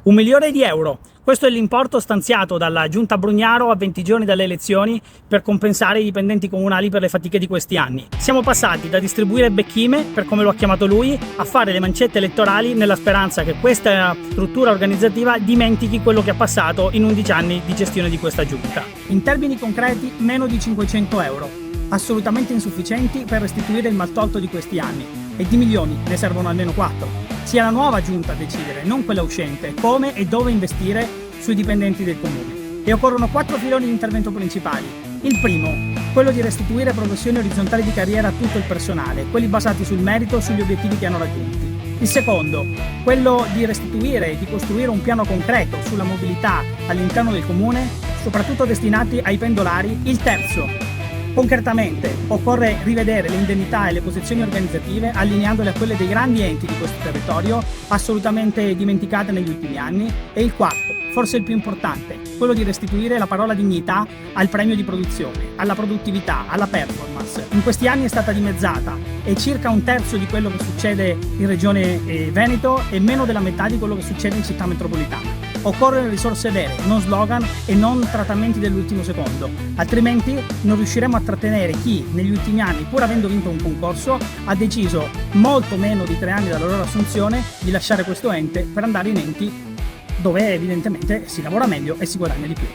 1 milione di euro. Questo è l'importo stanziato dalla Giunta Brugnaro a 20 giorni dalle elezioni per compensare i dipendenti comunali per le fatiche di questi anni. Siamo passati da distribuire becchime, per come lo ha chiamato lui, a fare le mancette elettorali nella speranza che questa struttura organizzativa dimentichi quello che ha passato in 11 anni di gestione di questa Giunta. In termini concreti, meno di 500 euro, assolutamente insufficienti per restituire il maltolto di questi anni, e di milioni ne servono almeno 4. Sia la nuova giunta a decidere, non quella uscente, come e dove investire sui dipendenti del comune. E occorrono 4 filoni di intervento principali. Il primo, quello di restituire progressioni orizzontali di carriera a tutto il personale, quelli basati sul merito e sugli obiettivi che hanno raggiunti. Il secondo, quello di restituire e di costruire un piano concreto sulla mobilità all'interno del comune, soprattutto destinati ai pendolari. Il terzo, concretamente, occorre rivedere le indennità e le posizioni organizzative allineandole a quelle dei grandi enti di questo territorio, assolutamente dimenticate negli ultimi anni. E il quarto, forse il più importante, quello di restituire la parola dignità al premio di produzione, alla produttività, alla performance. In questi anni è stata dimezzata, è circa 1/3 di quello che succede in Regione Veneto e meno della metà di quello che succede in città metropolitana. Occorrono risorse vere, non slogan e non trattamenti dell'ultimo secondo, altrimenti non riusciremo a trattenere chi negli ultimi anni, pur avendo vinto un concorso, ha deciso molto meno di 3 anni dalla loro assunzione di lasciare questo ente per andare in enti dove evidentemente si lavora meglio e si guadagna di più.